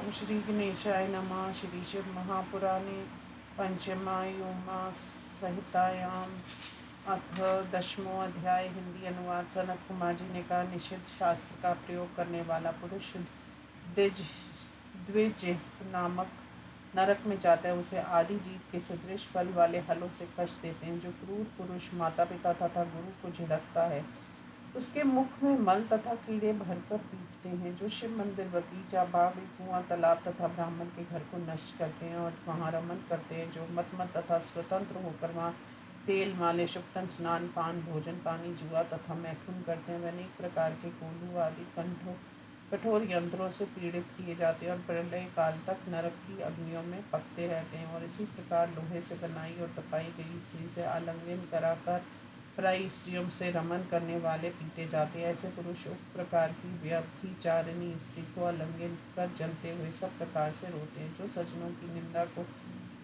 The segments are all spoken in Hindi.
ओम श्री गणेशाय नमः। श्री शिव महापुराणे पंचमायुमा संहितायाम अथ दशमो अध्याय। हिंदी अनुवाद। सनत कुमार जी ने कहा, निषिद्ध शास्त्र का प्रयोग करने वाला पुरुष द्विज द्विज नामक नरक में जाता है। उसे आदि जीव के सदृश फल वाले हलों से कष्ट देते हैं। जो क्रूर पुरुष माता पिता तथा गुरु को झिड़कता है, उसके मुख में मल तथा कीड़े भरकर पीटते हैं। जो शिव मंदिर, बगीचा, बाग, कुआं, तालाब तथा ब्राह्मण के घर को नष्ट करते हैं और वहाँ रमन करते हैं। जो मत तथा स्वतंत्र होकर वहाँ तेल, मालिश, उपटन, स्नान, पान, भोजन, पानी, जुआ तथा मैथुन करते हैं, वे अनेक प्रकार के कोल्हू आदि कठोर यंत्रों से पीड़ित किए जाते हैं और प्रलय काल तक नरक की अग्नियों में पकते रहते हैं। और इसी प्रकार लोहे से बनाई और तपाई गई स्त्री से आलिंगन कराकर पराई स्त्रियों से रमन करने वाले पीटे जाते हैं। ऐसे पुरुष उक्त प्रकार की व्यभिचारिणी स्त्री को आलिंगन कर जलते हुए सब प्रकार से रोते हैं। जो सज्जनों की निंदा को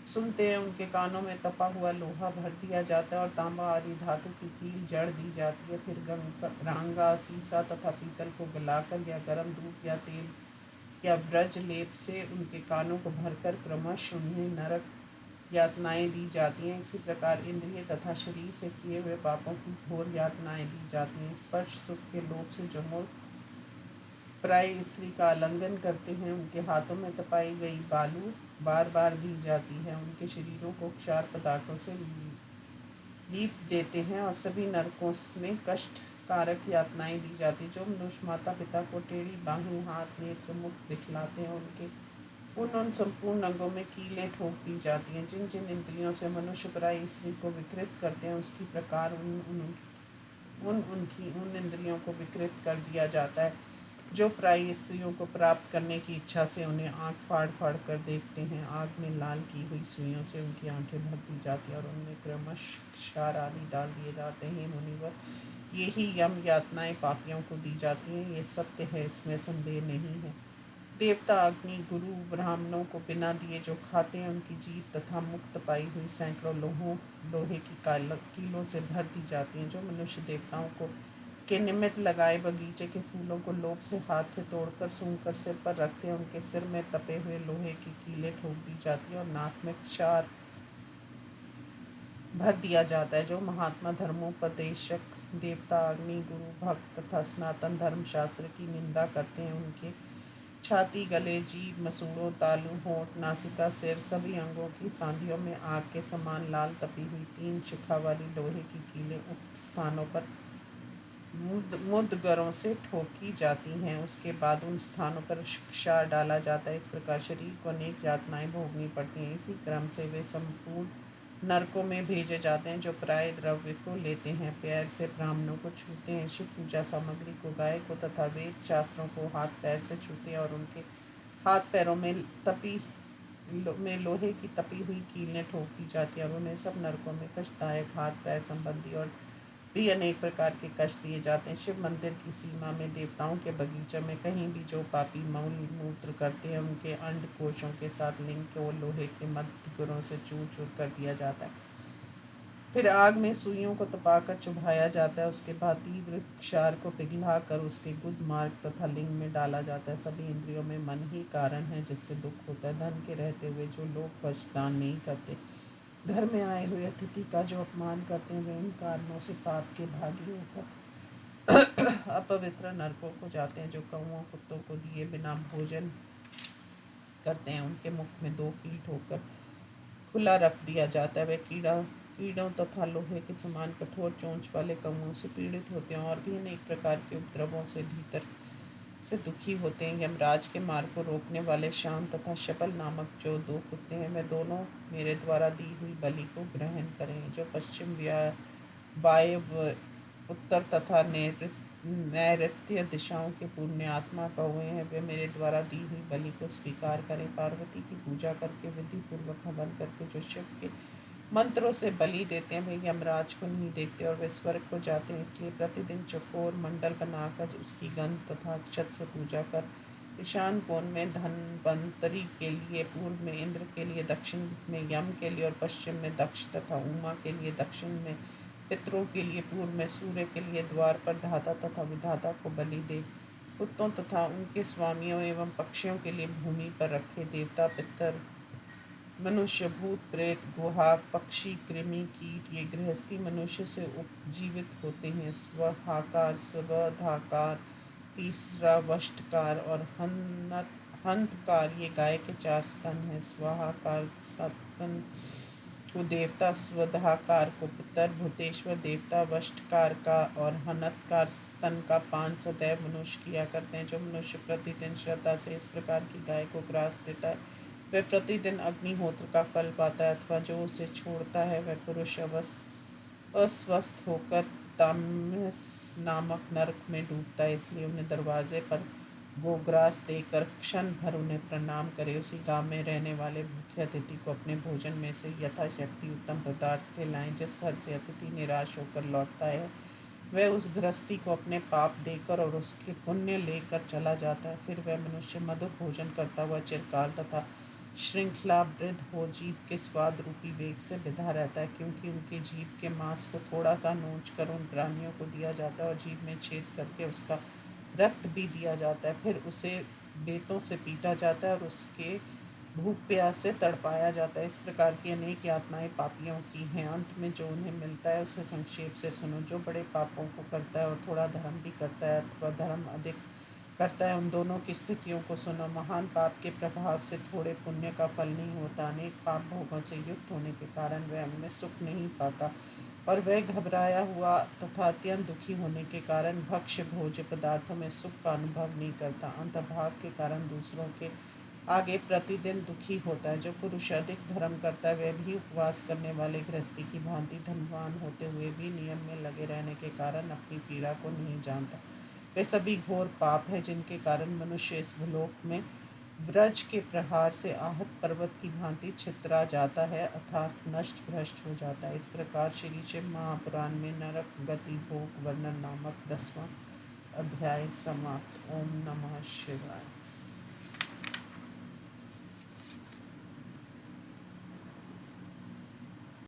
सुनते हैं, उनके कानों में तपा हुआ लोहा भर दिया जाता है और तांबा आदि धातु की कील जड़ दी जाती है। फिर रांगा, सीसा तथा पीतल को गलाकर या गर्म दूध या तेल या ब्रज लेप से उनके कानों को भरकर क्रमश उन्हें नरक यातनाएं दी जाती हैं। इसी प्रकार इंद्रिय तथा शरीर से किए हुए पापों की घोर यातनाएं दी जाती हैं। स्पर्श सुख के लोभ से जो मूर्ख प्राय स्त्री का आलिंगन करते हैं, उनके हाथों में तपाई गई बालू बार बार दी जाती है। उनके शरीरों को क्षार पदार्थों से लीप देते हैं और सभी नरकों में कष्ट कारक यातनाएं दी जाती है। जो मनुष्य माता पिता को टेढ़ी बाहें, हाथ, नेत्र, मुख दिखलाते हैं, उनके उन संपूर्ण अंगों में कीलें ठोक दी जाती हैं। जिन जिन इंद्रियों से मनुष्य पराई स्त्री को विकृत करते हैं, उसकी प्रकार उन इंद्रियों को विकृत कर दिया जाता है। जो पराई स्त्रियों को प्राप्त करने की इच्छा से उन्हें आंख फाड़ फाड़ कर देखते हैं, आग में लाल की हुई सुइयों से उनकी आंखें भर दी जाती हैं और उनमें क्रमश क्षार आदि डाल दिए जाते हैं। मुनिवर, यही यम यातनाएं पापियों को दी जाती हैं। ये सत्य है, इसमें संदेह नहीं है। देवता, अग्नि, गुरु, ब्राह्मणों को बिना दिए जो खाते हैं, उनकी जीभ तथा मुख तपाई हुई सैकड़ों लोहे की कीलों से भर दी जाती हैं। जो मनुष्य देवताओं को के निमित्त लगाए बगीचे के फूलों को लोभ से हाथ से तोड़कर सूंघकर सिर पर रखते हैं, उनके सिर में तपे हुए लोहे की कीलें ठोक दी जाती हैं और नाक में क्षार भर दिया जाता है। जो महात्मा, धर्मोपदेशक, देवता, अग्नि, गुरु, भक्त तथा सनातन धर्म शास्त्र की निंदा करते हैं, उनके छाती, गले, जीभ, मसूड़ों, तालू, होंठ, नासिका, सिर, सभी अंगों की सांधियों में आग के समान लाल तपी हुई 3 शिखा वाली लोहे की कीलें उक्त स्थानों पर मुद्गरों से ठोकी जाती हैं। उसके बाद उन स्थानों पर क्षार डाला जाता है। इस प्रकार शरीर को अनेक यातनाएं भोगनी पड़ती हैं। इसी क्रम से वे संपूर्ण नरकों में भेजे जाते हैं। जो प्राय द्रव्य को लेते हैं, पैर से ब्राह्मणों को छूते हैं, शिव पूजा सामग्री को, गाय को तथा वेद शास्त्रों को हाथ पैर से छूते हैं और उनके हाथ पैरों में लोहे की तपी हुई कीलें ठोक दी जाती है और उन्हें सब नरकों में कष्टदायक हाथ पैर संबंधी और भी अनेक प्रकार के कष्ट दिए जाते हैं। शिव मंदिर की सीमा में, देवताओं के बगीचे में कहीं भी जो पापी मल मूत्र करते हैं, उनके अंड कोशों के साथ लिंग को लोहे के मध्यगुरों से चूर चूर कर दिया जाता है। फिर आग में सुइयों को तपाकर चुभाया जाता है। उसके बाद तीव्र क्षार को पिघलाकर उसके गुद मार्ग तथा लिंग में डाला जाता है। सभी इंद्रियों में मन ही कारण है जिससे दुख होता है। धन के रहते हुए जो लोग वश दान नहीं करते, घर में आए हुए अतिथि का जो अपमान करते हैं, वे इन कारणों से पाप के भागी होकर अपवित्र नरकों को जाते हैं। जो कौओं, कुत्तों को दिए बिना भोजन करते हैं, उनके मुख में 2 कील ठोकर खुला रख दिया जाता है। वे कीड़ों तथा लोहे के समान कठोर चोंच वाले कौओं से पीड़ित होते हैं और भी अनेक प्रकार के उपद्रवों से भीतर से दुखी होते हैं। यमराज के मार्ग को रोकने वाले शाम तथा शपल नामक जो 2 कुत्ते हैं, वे दोनों मेरे द्वारा दी हुई बलि को ग्रहण करें। जो पश्चिम, वायव्य, उत्तर तथा नैऋत्य दिशाओं के पुण्यात्मा कौवे हैं, वे मेरे द्वारा दी हुई बलि को स्वीकार करें। पार्वती की पूजा करके, विधि पूर्वक हवन करके जो शिव के मंत्रों से बलि देते हैं, वे यमराज को नहीं देखते और वे स्वर्ग को जाते हैं। इसलिए प्रतिदिन चकोर मंडल बनाकर उसकी गंध तथा अक्षत से पूजा कर, ईशान कोण में धन्वंतरि के लिए, पूर्व में इंद्र के लिए, दक्षिण में यम के लिए और पश्चिम में दक्ष तथा उमा के लिए, दक्षिण में पितरों के लिए, पूर्व में सूर्य के लिए, द्वार पर धाता तथा विधाता को बलि दे। कुत्तों तथा उनके स्वामियों एवं पक्षियों के लिए भूमि पर रखे देवता पितर, मनुष्य, भूत प्रेत, गुहा, पक्षी, कृमि, कीट ये गृहस्थी मनुष्य से उपजीवित होते हैं। स्वहाकार, स्वधाकार, तीसरा वष्टकार और हंतकार ये गाय के 4 स्तन हैं। स्वाहाकार स्तन को देवता, स्वधाकार को पितर, भूतेश्वर देवता, वष्टकार का और हनत्कार स्तन का पान सदैव मनुष्य किया करते हैं। जो मनुष्य प्रतिदिन श्रद्धा से इस प्रकार की गाय को ग्रास देता है वह प्रतिदिन अग्निहोत्र का फल पाता है, अथवा जो उसे छोड़ता है वह पुरुष अस्वस्थ होकर तामस नामक नरक में डूबता है। इसलिए उन्हें दरवाजे पर गोग्रास देकर क्षण भर उन्हें प्रणाम करे। उसी गांव में रहने वाले भूखे अतिथि को अपने भोजन में से यथाशक्ति उत्तम पदार्थ खिलाएं। जिस घर से अतिथि निराश होकर लौटता है वह उस गृहस्थी को अपने पाप देकर और उसके पुण्य लेकर चला जाता है। फिर वह मनुष्य मधुर भोजन करता हुआ चिरकाल तथा श्रृंखलाबद्ध हो जीभ के स्वाद रूपी वेग से विधा रहता है, क्योंकि उनके जीभ के मांस को थोड़ा सा नोच कर उन प्राणियों को दिया जाता है और जीभ में छेद करके उसका रक्त भी दिया जाता है। फिर उसे बेतों से पीटा जाता है और उसके भूख प्यास से तड़पाया जाता है। इस प्रकार की अनेक यातनाएं पापियों की हैं। अंत में जो उन्हें मिलता है उसे संक्षेप से सुनो। जो बड़े पापों को करता है और थोड़ा धर्म भी करता है अथवा धर्म अधिक करता है, उन दोनों की स्थितियों को सुनो। महान पाप के प्रभाव से थोड़े पुण्य का फल नहीं होता। अनेक पाप भोगों से युक्त होने के कारण वह उनमें सुख नहीं पाता और वह घबराया हुआ तथा अत्यंत दुखी होने के कारण भक्ष्य भोज्य पदार्थों में सुख का अनुभव नहीं करता। अंतर्भाव के कारण दूसरों के आगे प्रतिदिन दुखी होता है। जो पुरुष अधिक धर्म करता है वह भी उपवास करने वाले गृहस्थी की भांति धनवान होते हुए भी नियम में लगे रहने के कारण अपनी पीड़ा को नहीं जानता। वे सभी घोर पाप है जिनके कारण मनुष्य इस भूलोक में व्रज के प्रहार से आहत पर्वत की भांति छितरा जाता है, अर्थात नष्ट भ्रष्ट हो जाता है। इस प्रकार श्री शिव महापुराण में नरक गति भोग वर्णन नामक 10वां अध्याय समाप्त। ओम नमः शिवाय।